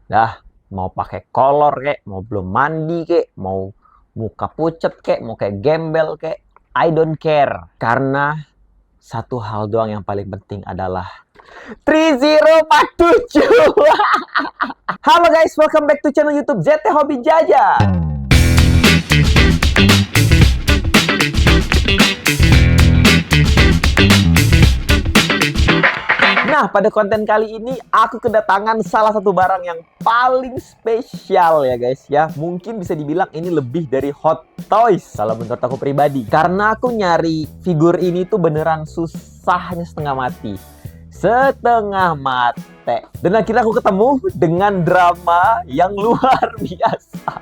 Dah, mau pakai kolor kek, mau belum mandi kek, mau muka pucet kek, mau kayak gembel kek, I don't care. Karena satu hal doang yang paling penting adalah 3047. Halo guys, welcome back to channel YouTube ZT Hobi Jaja. Nah, pada konten kali ini aku kedatangan salah satu barang yang paling spesial ya guys ya. Mungkin bisa dibilang ini lebih dari Hot Toys kalau menurut aku pribadi. Karena aku nyari figur ini tuh beneran susahnya setengah mati. Setengah mati. Dan akhirnya aku ketemu dengan drama yang luar biasa.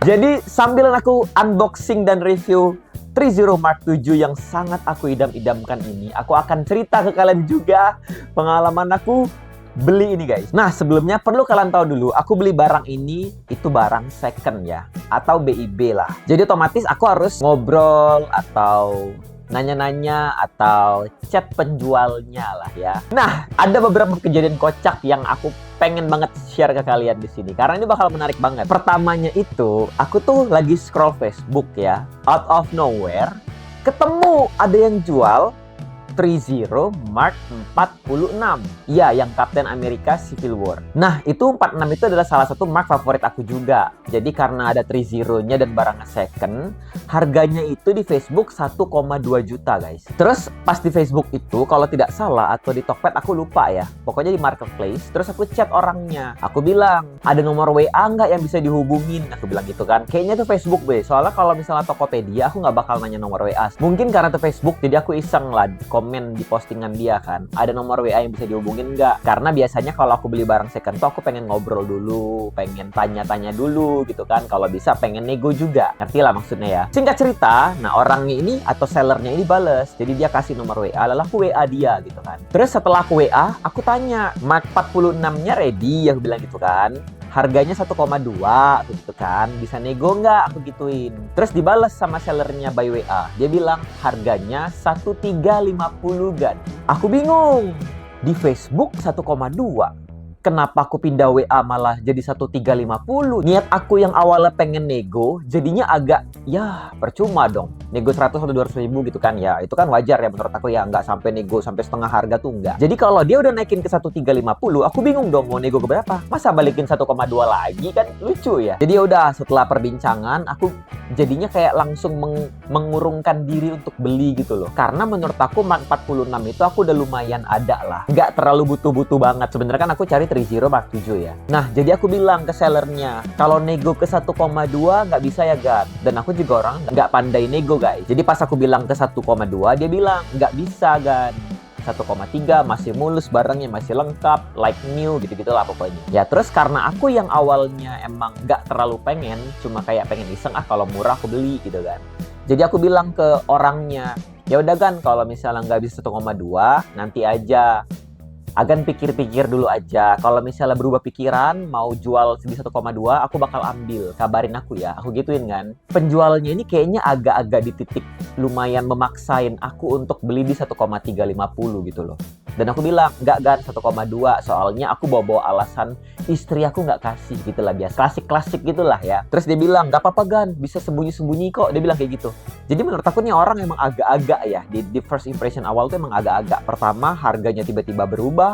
Jadi sambil aku unboxing dan review 30 Mark 7 yang sangat aku idam-idamkan ini, aku akan cerita ke kalian juga pengalaman aku beli ini guys. Nah, sebelumnya perlu kalian tahu dulu, aku beli barang ini itu barang second ya, atau BIB lah. Jadi otomatis aku harus ngobrol atau nanya-nanya atau chat penjualnya lah ya. Nah, ada beberapa kejadian kocak yang aku pengen banget share ke kalian di sini karena ini bakal menarik banget. Pertamanya itu, aku tuh lagi scroll Facebook ya, out of nowhere ketemu ada yang jual 30 Mark 46. Iya, yang Captain America Civil War. Nah, itu 46 itu adalah salah satu mark favorit aku juga. Jadi karena ada 30-nya dan barangnya second, harganya itu di Facebook 1,2 juta, guys. Terus pas di Facebook itu, kalau tidak salah atau di Tokped aku lupa ya. Pokoknya di marketplace, terus aku chat orangnya. Aku bilang, "Ada nomor WA nggak yang bisa dihubungin?" Aku bilang gitu kan. Kayaknya itu Facebook, be. Soalnya kalau misalnya Tokopedia, aku nggak bakal nanya nomor WA. Mungkin karena itu Facebook, jadi aku iseng lah komen di postingan dia kan, ada nomor WA yang bisa dihubungin nggak? Karena biasanya kalau aku beli barang second tuh aku pengen ngobrol dulu, pengen tanya-tanya dulu gitu kan, kalau bisa pengen nego juga, ngerti lah maksudnya ya. Singkat cerita, nah orangnya ini atau sellernya ini bales, jadi dia kasih nomor WA, lalu aku WA dia gitu kan. Terus setelah aku WA, aku tanya, Mark 46-nya ready? Aku bilang gitu kan. Harganya 1,2 gitu kan, bisa nego nggak? Aku gituin. Terus dibalas sama sellernya by WA, dia bilang harganya 1.350 gan. Aku bingung, di Facebook 1,2, kenapa aku pindah WA malah jadi 1.350? Niat aku yang awalnya pengen nego, jadinya agak, ya percuma dong. Nego 100 atau 200 ribu gitu kan ya. Itu kan wajar ya menurut aku ya, nggak sampai nego sampai setengah harga tuh enggak. Jadi kalau dia udah naikin ke 1.350, aku bingung dong mau nego ke berapa. Masa balikin 1,2 lagi kan lucu ya. Jadi ya udah, setelah perbincangan aku jadinya kayak langsung mengurungkan diri untuk beli gitu loh. Karena menurut aku Mark 46 itu aku udah lumayan ada lah. Nggak terlalu butuh-butuh banget. Sebenarnya kan aku cari 30 Mark 7 ya. Nah, jadi aku bilang ke sellernya, kalau nego ke 1,2 nggak bisa ya, Gan. Dan aku juga orang nggak pandai nego, guys. Jadi pas aku bilang ke 1,2, dia bilang, nggak bisa, Gan. 1,3 masih mulus, barangnya masih lengkap, like new, gitu-gitu lah pokoknya. Ya terus karena aku yang awalnya emang nggak terlalu pengen, cuma kayak pengen iseng, kalau murah aku beli gitu kan. Jadi aku bilang ke orangnya, ya udah Gan, kalau misalnya nggak bisa 1,2, nanti aja. Agan pikir-pikir dulu aja. Kalau misalnya berubah pikiran, mau jual di 1,2, aku bakal ambil. Kabarin aku ya. Aku gituin kan. Penjualnya ini kayaknya agak-agak di titik lumayan memaksain aku untuk beli di 1,350 gitu loh. Dan aku bilang, enggak Gan, 1,2. Soalnya aku bawa-bawa alasan istri aku nggak kasih gitu lah, biasa. Klasik-klasik gitu lah ya. Terus dia bilang, nggak apa-apa Gan, bisa sembunyi-sembunyi kok. Dia bilang kayak gitu. Jadi menurut aku nih orang emang agak-agak ya. Di first impression awal tuh emang agak-agak. Pertama, harganya tiba-tiba berubah.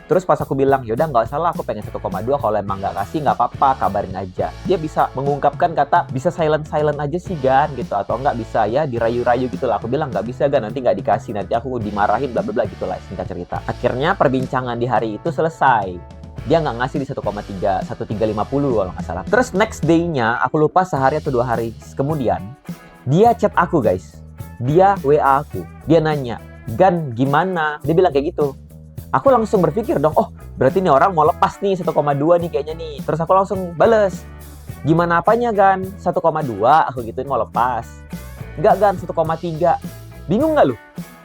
Terus pas aku bilang, yaudah nggak salah, aku pengen 1,2, kalau emang nggak kasih nggak apa-apa, kabarin aja. Dia bisa mengungkapkan kata, bisa silent aja sih Gan gitu, atau nggak bisa ya dirayu-rayu gitu lah. Aku bilang nggak bisa Gan, nanti nggak dikasih, nanti aku dimarahin bla bla bla gitu lah, singkat cerita. Akhirnya perbincangan di hari itu selesai. Dia nggak ngasih di 1,3, 1.350 kalau nggak salah. Terus next day-nya, aku lupa sehari atau 2 hari kemudian, dia chat aku guys. Dia WA aku. Dia nanya, Gan gimana? Dia bilang kayak gitu. Aku langsung berpikir dong, oh berarti nih orang mau lepas nih 1,2 nih kayaknya nih. Terus aku langsung bales, gimana apanya Gan? 1,2, aku gituin mau lepas. Enggak Gan, 1,3. Bingung nggak lu?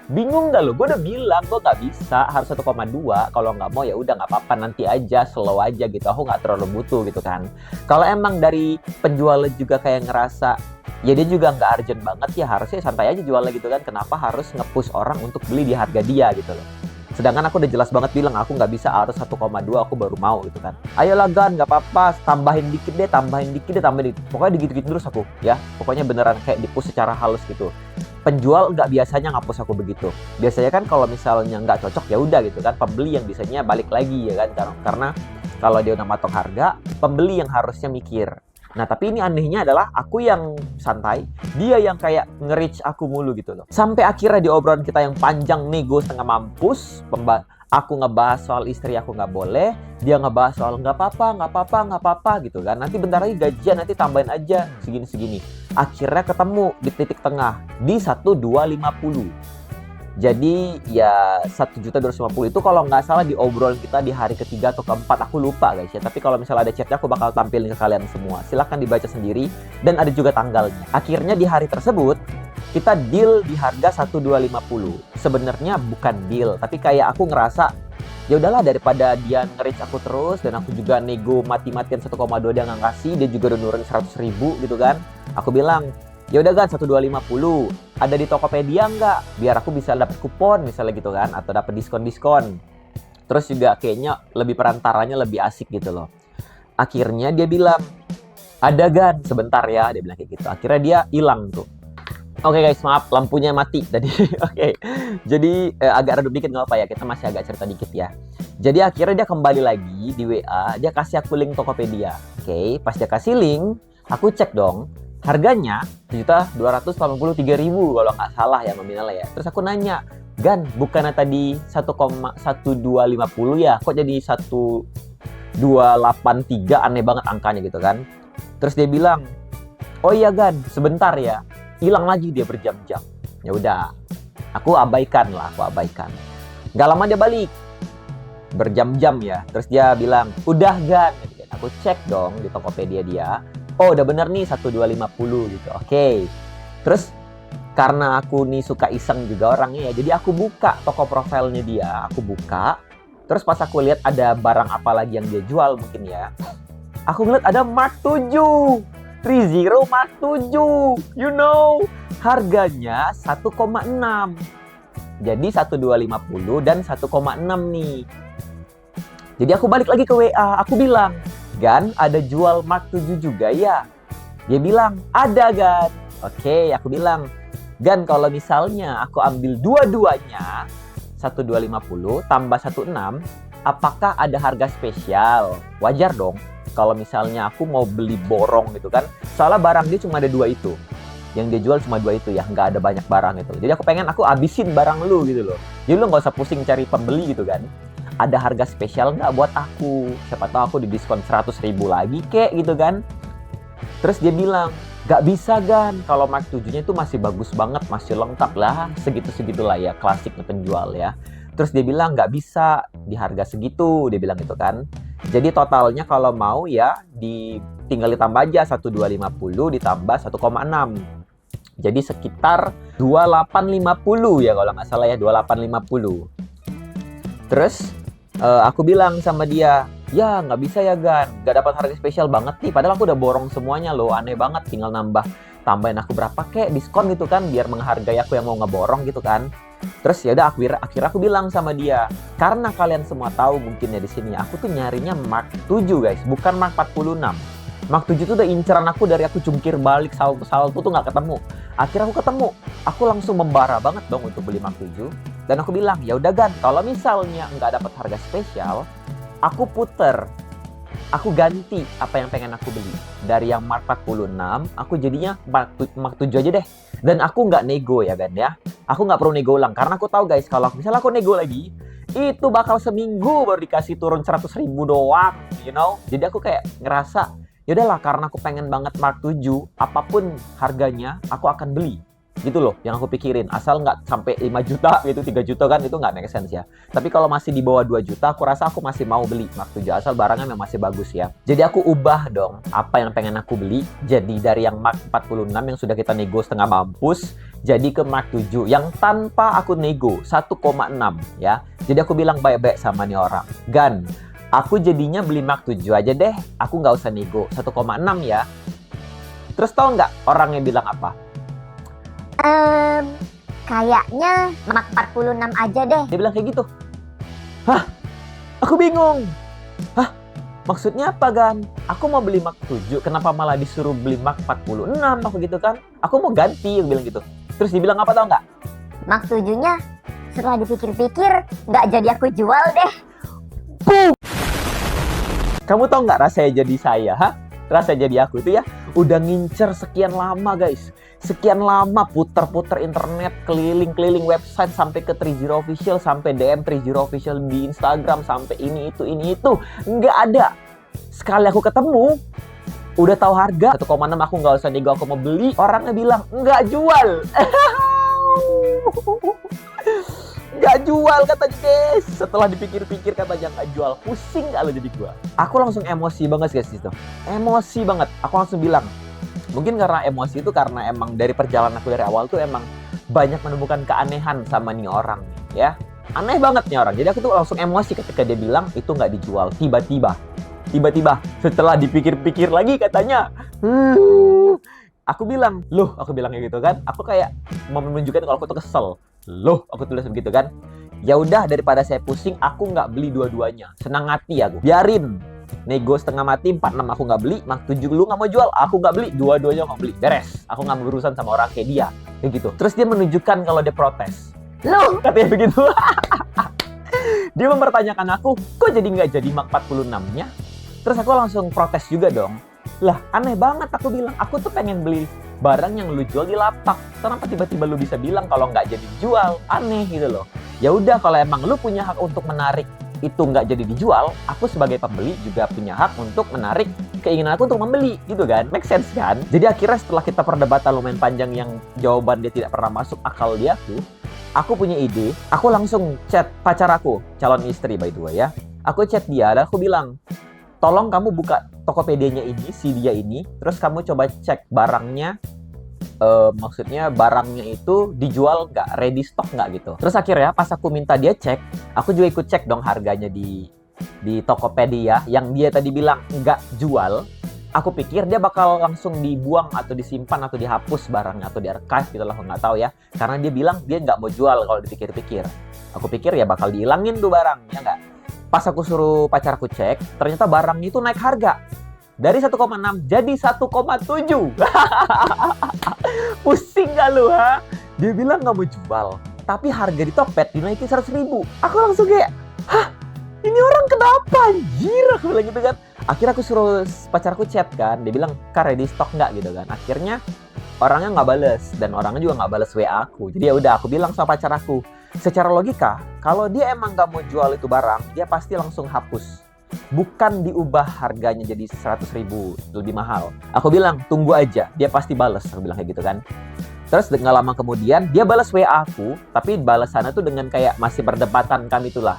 Bingung nggak lu? Gue udah bilang gue nggak bisa, harus 1,2. Kalau nggak mau ya udah nggak apa-apa, nanti aja, slow aja gitu. Aku nggak terlalu butuh gitu kan. Kalau emang dari penjual juga kayak ngerasa ya dia juga nggak urgent banget, ya harusnya santai aja jualnya gitu kan. Kenapa harus nge-push orang untuk beli di harga dia gitu loh. Sedangkan aku udah jelas banget bilang aku nggak bisa, harus 1,2 aku baru mau gitu kan. Ayolah Gan, nggak apa-apa, tambahin dikit deh, tambahin dikit deh, tambahin dikit. Pokoknya digitu-gitu terus aku ya. Pokoknya beneran kayak dipush secara halus gitu. Penjual nggak biasanya ngapus aku begitu. Biasanya kan kalau misalnya nggak cocok ya udah gitu kan. Pembeli yang biasanya balik lagi ya kan. Karena kalau dia udah matok harga, pembeli yang harusnya mikir. Nah, tapi ini anehnya adalah aku yang santai, dia yang kayak nge-reach aku mulu gitu loh. Sampai akhirnya di obrolan kita yang panjang, nego setengah mampus, aku ngebahas soal istri aku nggak boleh, dia ngebahas soal nggak apa-apa gitu kan. Nanti bentar lagi gajian, nanti tambahin aja segini-segini. Akhirnya ketemu di titik tengah, di 1.250. Jadi ya 1.250.000 itu kalau nggak salah di obrolan kita di hari ketiga atau keempat, aku lupa guys ya. Tapi kalau misalnya ada chatnya aku bakal tampilin ke kalian semua. Silahkan dibaca sendiri dan ada juga tanggalnya. Akhirnya di hari tersebut kita deal di harga 1.250. Sebenarnya bukan deal, tapi kayak aku ngerasa ya udahlah daripada dia nge-reach aku terus dan aku juga nego mati-matian 1,2 dia nggak ngasih, dia juga udah nurunin 100.000 gitu kan. Aku bilang, ya udah kan 1.250 ada di Tokopedia nggak, biar aku bisa dapat kupon misalnya gitu kan, atau dapat diskon. Terus juga kayaknya lebih perantaranya lebih asik gitu loh. Akhirnya dia bilang, ada Gan, sebentar ya, dia bilang kayak gitu. Akhirnya dia hilang tuh. Oke guys, maaf lampunya mati tadi. Oke. Jadi agak redup dikit nggak apa ya, kita masih agak cerita dikit ya. Jadi akhirnya dia kembali lagi di WA, dia kasih aku link Tokopedia. Oke, pas dia kasih link, aku cek dong. Harganya 1.283.000 kalau nggak salah ya nominalnya ya. Terus aku nanya, Gan, bukannya tadi 1,1250 ya? Kok jadi 1.283, aneh banget angkanya gitu kan. Terus dia bilang, oh iya Gan, sebentar ya. Hilang lagi dia berjam-jam. Ya udah, aku abaikan. Gak lama dia balik. Berjam-jam ya. Terus dia bilang, udah Gan. Aku cek dong di Tokopedia dia. Oh udah bener nih 1.250 gitu. Oke. Terus karena aku nih suka iseng juga orangnya ya, jadi aku buka toko profilnya dia, aku buka. Terus pas aku lihat ada barang apa lagi yang dia jual mungkin ya, aku ngeliat ada Mark 7 30 Mark 7, you know, harganya 1,6. Jadi 1.250 dan 1,6 nih. Jadi aku balik lagi ke WA, aku bilang, Gan, ada jual Mark 7 juga ya? Dia bilang, ada Gan. Oke, aku bilang, Gan, kalau misalnya aku ambil dua-duanya 1.250 tambah 1,6, apakah ada harga spesial? Wajar dong kalau misalnya aku mau beli borong gitu kan. Soalnya barang dia cuma ada 2 itu. Yang dia jual cuma 2 itu ya, nggak ada banyak barang itu. Jadi aku pengen aku abisin barang lu gitu loh. Jadi lu nggak usah pusing cari pembeli gitu kan. Ada harga spesial nggak buat aku? Siapa tahu aku didiskon 100.000 lagi kek gitu kan. Terus dia bilang, nggak bisa Gan, kalau Mark 7-nya itu masih bagus banget, masih lengkap lah, segitu-segitulah ya, klasiknya penjual ya. Terus dia bilang nggak bisa di harga segitu, dia bilang gitu kan. Jadi totalnya kalau mau ya tinggal ditambah aja 1.250 ditambah 1,6. Jadi sekitar 2.850 ya kalau nggak salah ya, 2.850. Terus aku bilang sama dia, ya nggak bisa ya Gan, nggak dapat harga spesial banget nih, padahal aku udah borong semuanya loh, aneh banget, tinggal tambahin aku berapa kek diskon gitu kan, biar menghargai aku yang mau ngeborong gitu kan. Terus ya udah akhirnya aku bilang sama dia, karena kalian semua tahu mungkin ya di sini, aku tuh nyarinya Mark 7 guys, bukan Mark 46. Mark 7 tuh udah inceran aku dari aku jungkir balik salto tuh nggak ketemu. Akhirnya aku ketemu, aku langsung membara banget dong untuk beli Mark 7. Dan aku bilang, ya udah Gan, kalau misalnya nggak dapat harga spesial, aku ganti apa yang pengen aku beli. Dari yang Mark 46, aku jadinya Mark 7 aja deh. Dan aku nggak nego ya Gan ya. Aku nggak perlu nego ulang, karena aku tahu guys, kalau misalnya aku nego lagi, itu bakal seminggu baru dikasih turun 100.000 doang, you know. Jadi aku kayak ngerasa, ya udahlah, karena aku pengen banget Mark 7, apapun harganya, aku akan beli. Gitu loh yang aku pikirin, asal nggak sampai 5 juta gitu, 3 juta kan itu nggak make sense ya. Tapi kalau masih di bawah 2 juta, aku rasa aku masih mau beli Mark 7 asal barangnya memang masih bagus ya. Jadi aku ubah dong apa yang pengen aku beli, jadi dari yang Mark 46 yang sudah kita nego setengah mampus, jadi ke Mark 7 yang tanpa aku nego 1,6 ya. Jadi aku bilang baik-baik sama nih orang, Gan, aku jadinya beli Mark 7 aja deh, aku nggak usah nego 1,6 ya. Terus tau nggak orangnya bilang apa? Kayaknya Mark 46 aja deh. Dia bilang kayak gitu. Hah? Aku bingung. Hah? Maksudnya apa, Gan? Aku mau beli Mark 7, kenapa malah disuruh beli Mark 46? Aku gitu kan. Aku mau ganti, aku bilang gitu. Terus dibilang apa tau nggak? Mark 7-nya setelah dipikir-pikir nggak jadi aku jual deh. Puh! Kamu tau nggak rasanya jadi saya, ha? Rasanya jadi aku itu ya, udah ngincer sekian lama, guys. Sekian lama puter-puter internet, keliling-keliling website sampai ke 30 Official, sampai DM 30 Official di Instagram, sampai ini itu. Nggak ada. Sekali aku ketemu, udah tahu harga 1,6, aku nggak usah nego, aku mau beli. Orangnya bilang nggak jual. Nggak jual katanya, guys. Setelah dipikir-pikir katanya nggak jual. Pusing nggak lo jadi gua. Aku langsung emosi banget, guys, itu. Emosi banget. Aku langsung bilang, mungkin karena emosi itu karena emang dari perjalanan aku dari awal tuh emang banyak menemukan keanehan sama nih orang, ya. Aneh banget nih orang. Jadi aku tuh langsung emosi ketika dia bilang itu nggak dijual. Tiba-tiba setelah dipikir-pikir lagi katanya, aku bilang, loh, aku bilangnya gitu kan. Aku kayak mau menunjukkan kalau aku tuh kesel. Loh, aku tulis begitu kan. Ya udah, daripada saya pusing, aku nggak beli dua-duanya. Senang hati aku. Biarin. Nego setengah mati, 46 aku nggak beli. Mark 7 lu nggak mau jual, aku nggak beli. Dua-duanya nggak beli. Beres. Aku nggak mau berurusan sama orang kayak dia. Kayak gitu. Terus dia menunjukkan kalau dia protes. Loh, katanya begitu. Dia mempertanyakan aku, kok jadi nggak jadi Mark 46-nya? Terus aku langsung protes juga dong. Lah, aneh banget, aku bilang. Aku tuh pengen beli barang yang lu jual di lapak. Kenapa tiba-tiba lu bisa bilang kalau nggak jadi dijual? Aneh gitu loh. Ya udah, kalau emang lu punya hak untuk menarik itu nggak jadi dijual, aku sebagai pembeli juga punya hak untuk menarik keinginan aku untuk membeli, gitu kan? Make sense kan? Jadi akhirnya setelah kita perdebatan lumayan panjang yang jawaban dia tidak pernah masuk akal dia tuh, aku punya ide. Aku langsung chat pacar aku, calon istri by the way ya. Aku chat dia dan aku bilang, tolong kamu buka Tokopedia-nya ini, si dia ini, terus kamu coba cek barangnya, maksudnya barangnya itu dijual nggak, ready stock nggak gitu. Terus akhirnya pas aku minta dia cek, aku juga ikut cek dong harganya di Tokopedia yang dia tadi bilang nggak jual. Aku pikir dia bakal langsung dibuang atau disimpan atau dihapus barangnya atau di archive gitu lah, aku nggak tahu ya. Karena dia bilang dia nggak mau jual kalau dipikir-pikir. Aku pikir ya bakal dihilangin tuh barang, ya nggak? Pas aku suruh pacarku cek, ternyata barangnya itu naik harga. Dari 1,6 jadi 1,7. Pusing gak lu, ha? Dia bilang gak mau jual, tapi harga di Tokped dinaikin 100.000. Aku langsung kayak, hah? Ini orang kenapa anjir? Aku bilang gitu kan. Akhirnya aku suruh pacarku chat kan. Dia bilang, Kak, ready stock gak gitu kan. Akhirnya orangnya gak bales. Dan orangnya juga gak bales WA aku. Jadi ya udah, aku bilang sama pacar aku, secara logika, kalau dia emang gak mau jual itu barang, dia pasti langsung hapus. Bukan diubah harganya jadi 100.000 lebih mahal. Aku bilang, tunggu aja, dia pasti bales. Aku bilang kayak gitu kan. Terus gak lama kemudian, dia balas WA aku, tapi balasannya tuh dengan kayak masih berdebatan kami itulah.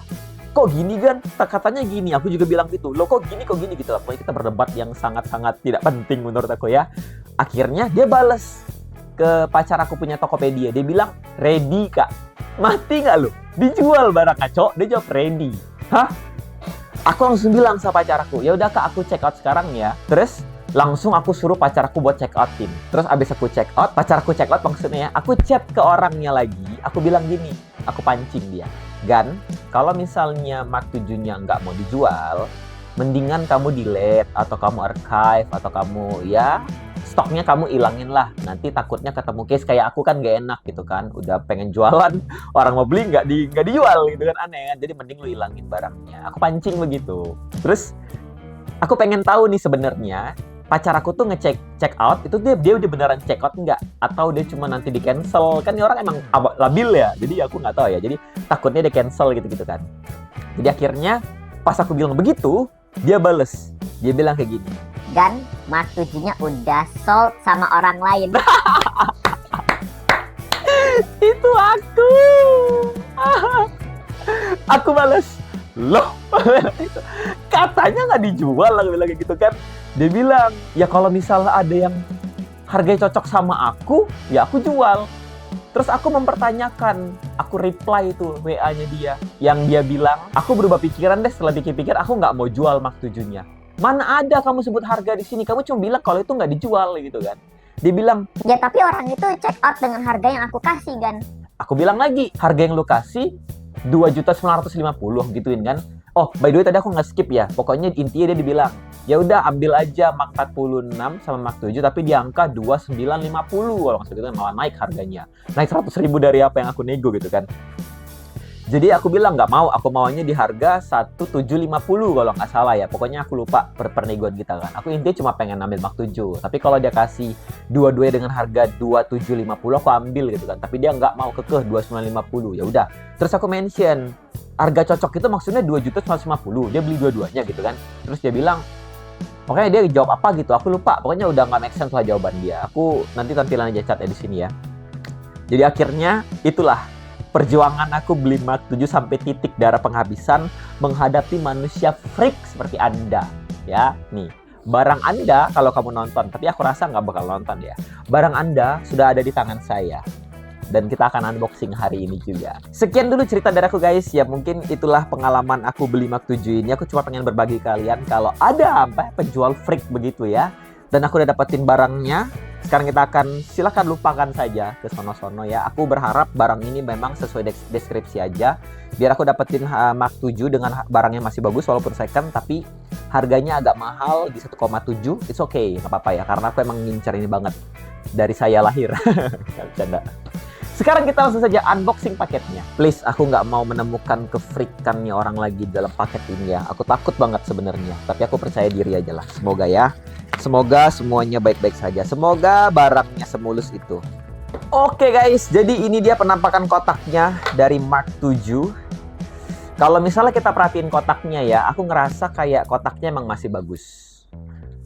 Kok gini kan? Katanya gini, aku juga bilang gitu. Loh kok gini gitu. Pokoknya kita berdebat yang sangat-sangat tidak penting menurut aku ya. Akhirnya dia balas ke pacar aku punya Tokopedia. Dia bilang, ready kak. Mati gak lu? Dijual barang kacau. Dia jawab ready. Hah? Aku langsung bilang sama pacar aku, ya udah kak, aku check out sekarang ya. Terus langsung aku suruh pacarku buat check outin. Terus abis aku check out, pacarku check out maksudnya ya, aku chat ke orangnya lagi. Aku bilang gini, aku pancing dia. Gan, kalau misalnya Mark 7-nya nggak mau dijual, mendingan kamu delete atau kamu archive atau kamu ya stoknya kamu ilangin lah. Nanti takutnya ketemu case kayak aku kan gak enak gitu kan. Udah pengen jualan, orang mau beli nggak dijual gitu kan, aneh kan. Jadi mending lu ilangin barangnya. Aku pancing begitu. Terus aku pengen tahu nih sebenarnya pacar aku tuh check out itu dia udah beneran check out nggak, atau dia cuma nanti di cancel. Kan ini orang emang labil ya. Jadi aku nggak tahu ya. Jadi takutnya dia cancel gitu kan. Jadi akhirnya pas aku bilang begitu, dia bales. Dia bilang kayak gini, Dan Mark 7-nya udah sold sama orang lain. Itu aku. Aku balas, loh, katanya nggak dijual, aku bilang kayak gitu kan. Dia bilang, ya kalau misalnya ada yang harganya cocok sama aku, ya aku jual. Terus aku mempertanyakan, aku reply itu WA-nya dia, yang dia bilang, aku berubah pikiran deh setelah pikir-pikir, aku nggak mau jual Mark 7-nya. Mana ada kamu sebut harga di sini, kamu cuma bilang kalau itu nggak dijual gitu kan. Dia bilang, Ya, tapi orang itu check out dengan harga yang aku kasih, Gan. aku bilang lagi, harga yang lu kasih 2.950.000 gituin kan. Oh, by the way tadi aku nge-skip ya. Pokoknya intinya dia dibilang, ya udah ambil aja Mark 46 sama Mark 7 tapi di angka 2.950 kalau nggak salah gitu, malah naik harganya. Naik 100.000 dari apa yang aku nego gitu kan. Jadi aku bilang nggak mau, aku maunya di harga 1.750 kalau nggak salah ya. Pokoknya aku lupa pernegoan kita kan. Aku intinya cuma pengen ambil Mark 7. Tapi kalau dia kasih dua-duanya dengan harga 2.750 aku ambil gitu kan. Tapi dia nggak mau kekeh 2.950. Ya udah. Terus aku mention harga cocok itu maksudnya 2.950. Dia beli dua-duanya gitu kan. Terus dia bilang, pokoknya dia jawab apa gitu. Aku lupa. Pokoknya udah nggak make sense lah jawaban dia. Aku nanti tampilan aja chatnya di sini ya. Jadi akhirnya itulah perjuangan aku beli Mark 7 sampai titik darah penghabisan menghadapi manusia freak seperti Anda. Ya, nih. Barang Anda kalau kamu nonton, tapi aku rasa nggak bakal nonton ya. Barang Anda sudah ada di tangan saya. Dan kita akan unboxing hari ini juga. Sekian dulu cerita dari aku guys. Ya mungkin itulah pengalaman aku beli Mark 7 ini. Aku cuma pengen berbagi kalian kalau ada penjual freak begitu ya. Dan aku udah dapetin barangnya. Sekarang kita akan silakan lupakan saja ke sono-sono ya. Aku berharap barang ini memang sesuai deskripsi aja. Biar aku dapetin Mark 7 dengan barangnya masih bagus walaupun second. Tapi harganya agak mahal di 1,7. It's okay, nggak apa-apa ya. Karena aku emang ngincer ini banget. Dari saya lahir. Bercanda. Sekarang kita langsung saja unboxing paketnya. Please, aku nggak mau menemukan kefrikannya orang lagi dalam paket ini ya. Aku takut banget sebenarnya. Tapi aku percaya diri aja lah. Semoga ya. Semoga semuanya baik-baik saja. Semoga barangnya semulus itu. Oke guys, jadi ini dia penampakan kotaknya dari Mark 7. Kalau misalnya kita perhatiin kotaknya ya, aku ngerasa kayak kotaknya emang masih bagus.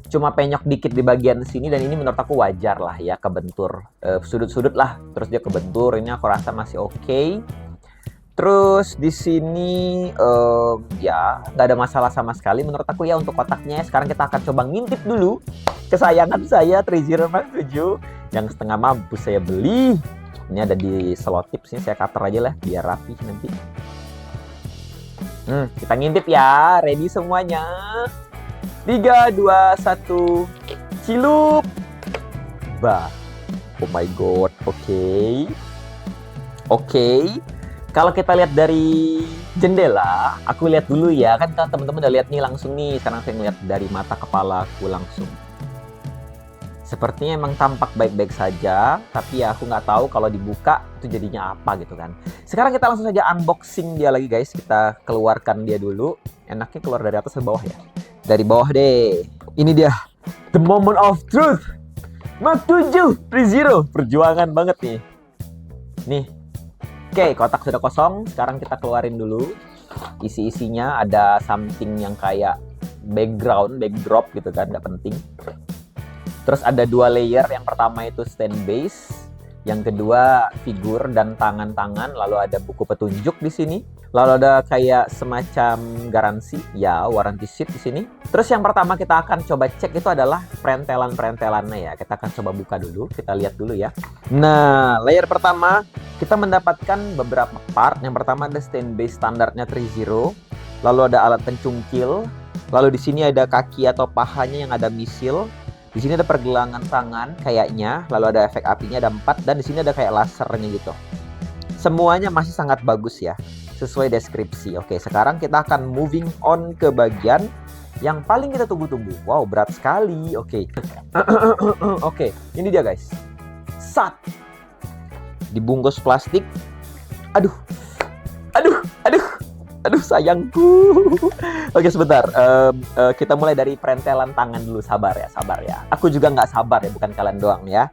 Cuma penyok dikit di bagian sini dan ini menurut aku wajar lah ya, kebentur. Sudut-sudut lah, terus dia kebentur. Ini aku rasa masih oke. Terus di sini ya nggak ada masalah sama sekali menurut aku ya untuk kotaknya. Sekarang kita akan coba ngintip dulu kesayangan saya 30 Mark 7 yang setengah mampu saya beli. Ini ada di selotip sini, saya cutter aja lah biar rapi nanti. Kita ngintip ya, ready semuanya. 3, 2, 1, cilup. Bah. Oh my god, oke. Kalau kita lihat dari jendela, aku lihat dulu ya. Kan teman-teman udah lihat nih langsung nih. Sekarang saya ngeliat dari mata kepala aku langsung. Sepertinya emang tampak baik-baik saja. Tapi ya aku nggak tahu kalau dibuka itu jadinya apa gitu kan. Sekarang kita langsung saja unboxing dia lagi guys. Kita keluarkan dia dulu. Enaknya keluar dari atas ke bawah ya. Dari bawah deh. Ini dia. The moment of truth. Mark 7 30. Perjuangan banget nih. Nih. Oke, kotak sudah kosong. Sekarang kita keluarin dulu. Isi-isinya ada something yang kayak backdrop gitu kan, nggak penting. Terus ada 2 layer. Yang pertama itu stand base. Yang kedua figur dan tangan-tangan. Lalu ada buku petunjuk di sini. Lalu ada kayak semacam garansi, ya, warranty sheet di sini. Terus yang pertama kita akan coba cek itu adalah perentelan-perentelannya ya. Kita akan coba buka dulu, kita lihat dulu ya. Nah, layer pertama kita mendapatkan beberapa part. Yang pertama ada stand base standarnya 30. Lalu ada alat pencungkil. Lalu di sini ada kaki atau pahanya yang ada misil. Di sini ada pergelangan tangan kayaknya. Lalu ada efek apinya ada 4 dan di sini ada kayak lasernya gitu. Semuanya masih sangat bagus ya. Sesuai deskripsi. Oke, sekarang kita akan moving on ke bagian yang paling kita tunggu-tunggu. Wow, berat sekali. Oke. Oke, ini dia guys. Sat. Dibungkus plastik. Aduh, sayangku. Oke, sebentar. Kita mulai dari perentelan tangan dulu. Sabar ya. Aku juga nggak sabar ya, bukan kalian doang ya.